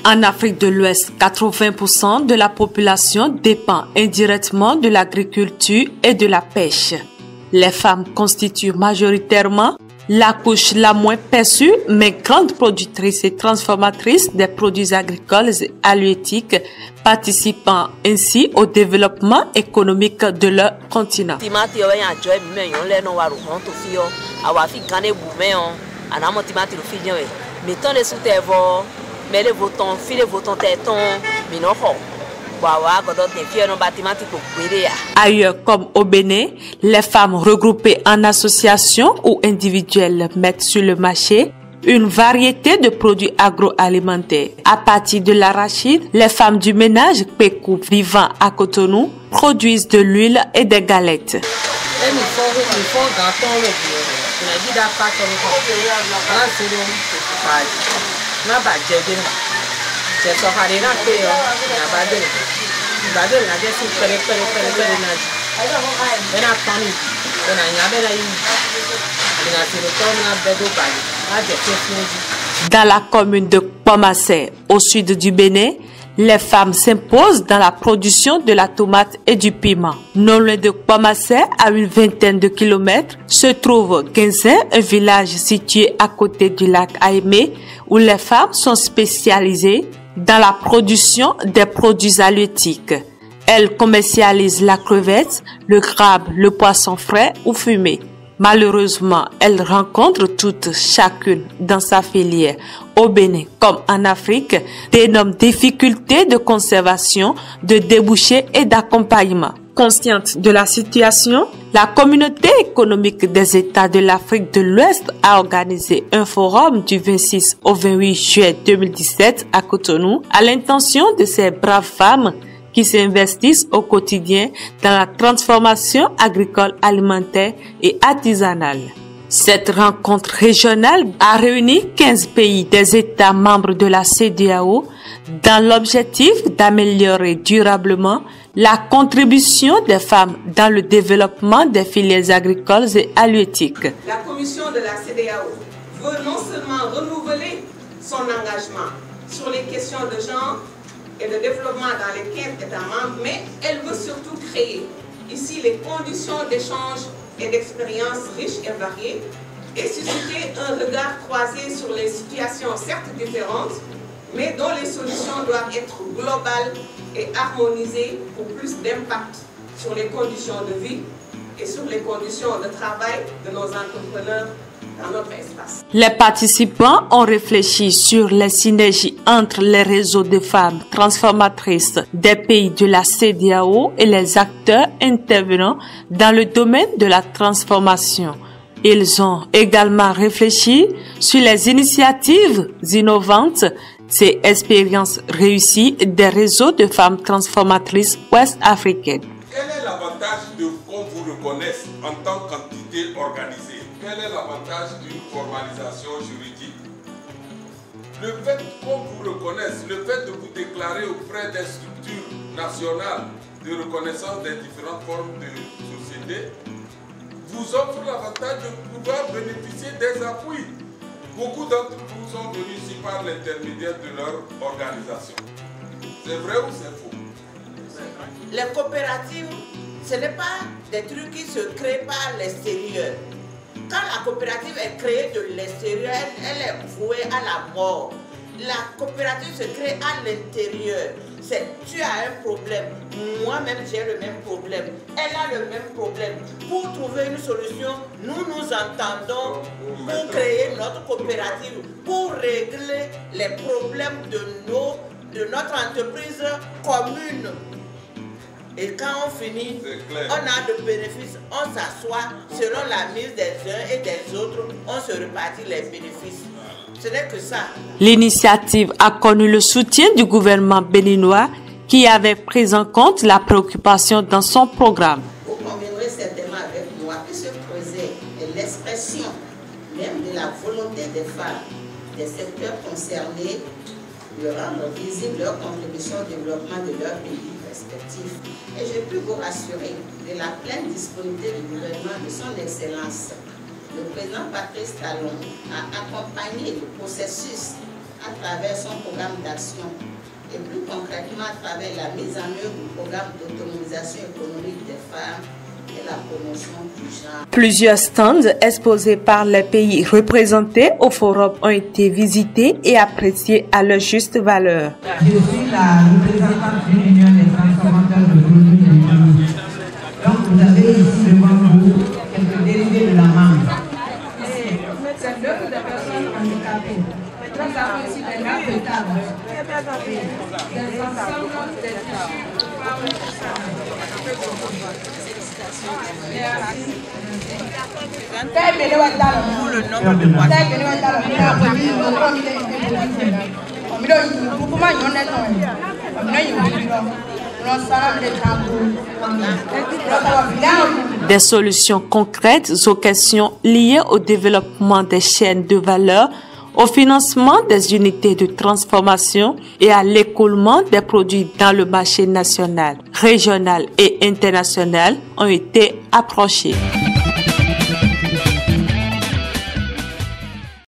En Afrique de l'Ouest, 80% de la population dépend indirectement de l'agriculture et de la pêche. Les femmes constituent majoritairement la couche la moins perçue, mais grande productrice et transformatrice des produits agricoles et halieutiques, participant ainsi au développement économique de leur continent. Ailleurs, comme au Bénin, les femmes regroupées en associations ou individuelles mettent sur le marché une variété de produits agroalimentaires. À partir de l'arachide, les femmes du ménage Pékou vivant à Cotonou produisent de l'huile et des galettes. Dans la commune de Pomassé, au sud du Bénin, les femmes s'imposent dans la production de la tomate et du piment. Non loin de Pomassé, à une vingtaine de kilomètres, se trouve Guinzin, un village situé à côté du lac Aimé, où les femmes sont spécialisées dans la production des produits halieutiques. Elles commercialisent la crevette, le crabe, le poisson frais ou fumé. Malheureusement, elles rencontrent toutes, chacune dans sa filière, au Bénin comme en Afrique, d'énormes difficultés de conservation, de débouchés et d'accompagnement. Consciente de la situation, la communauté économique des États de l'Afrique de l'Ouest a organisé un forum du 26 au 28 juillet 2017 à Cotonou à l'intention de ces braves femmes qui s'investissent au quotidien dans la transformation agricole, alimentaire et artisanale. Cette rencontre régionale a réuni 15 pays des États membres de la CEDEAO dans l'objectif d'améliorer durablement la contribution des femmes dans le développement des filières agricoles et halieutiques. La Commission de la CEDEAO veut non seulement renouveler son engagement sur les questions de genre et de développement dans les 15 États membres, mais elle veut surtout créer ici les conditions d'échange et d'expériences riches et variées et susciter un regard croisé sur les situations certes différentes, mais dont les solutions doivent être globales et harmonisées pour plus d'impact sur les conditions de vie et sur les conditions de travail de nos entrepreneurs dans notre espace. Les participants ont réfléchi sur les synergies entre les réseaux de femmes transformatrices des pays de la CEDEAO et les acteurs intervenant dans le domaine de la transformation. Ils ont également réfléchi sur les initiatives innovantes et expériences réussies des réseaux de femmes transformatrices ouest-africaines. Quel est l'avantage de qu'on vous reconnaisse en tant qu'entité organisée? Quel est l'avantage d'une formalisation juridique? Le fait qu'on vous reconnaisse, le fait de vous déclarer auprès des structures nationales de reconnaissance des différentes formes de société, vous offre l'avantage de pouvoir bénéficier des appuis. Beaucoup d'entre vous sont venus ici par l'intermédiaire de leur organisation. C'est vrai ou c'est faux? Les coopératives, ce n'est pas des trucs qui se créent par l'extérieur. Quand la coopérative est créée de l'extérieur, elle est vouée à la mort. La coopérative se crée à l'intérieur. Tu as un problème, moi-même j'ai le même problème, elle a le même problème. Pour trouver une solution, nous nous entendons pour créer notre coopérative, pour régler les problèmes de notre entreprise commune. Et quand on finit, on a de bénéfices, on s'assoit selon la mise des uns et des autres, on se répartit les bénéfices. Ce n'est que ça. L'initiative a connu le soutien du gouvernement béninois qui avait pris en compte la préoccupation dans son programme. Vous conviendrez certainement avec moi que ce projet est l'expression même de la volonté des femmes des secteurs concernés de rendre visible leur contribution au développement de leur pays respectifs. Et je peux vous rassurer de la pleine disponibilité du gouvernement de son Excellence. Le président Patrice Talon a accompagné le processus à travers son programme d'action et plus concrètement à travers la mise en œuvre du programme d'autonomisation économique des femmes et la promotion du genre. Plusieurs stands exposés par les pays représentés au forum ont été visités et appréciés à leur juste valeur. Je suis la représentante de l'Union des transformateurs de produits électroniques. Donc vous avez ici devant vous quelques dérivés de la mangue. C'est l'œuvre des personnes handicapées. Nous avons ici des nappes de table, des ensembles de tissus pour des solutions concrètes aux questions liées au développement des chaînes de valeur, au financement des unités de transformation et à l'écoulement des produits dans le marché national, régional et international ont été approchées.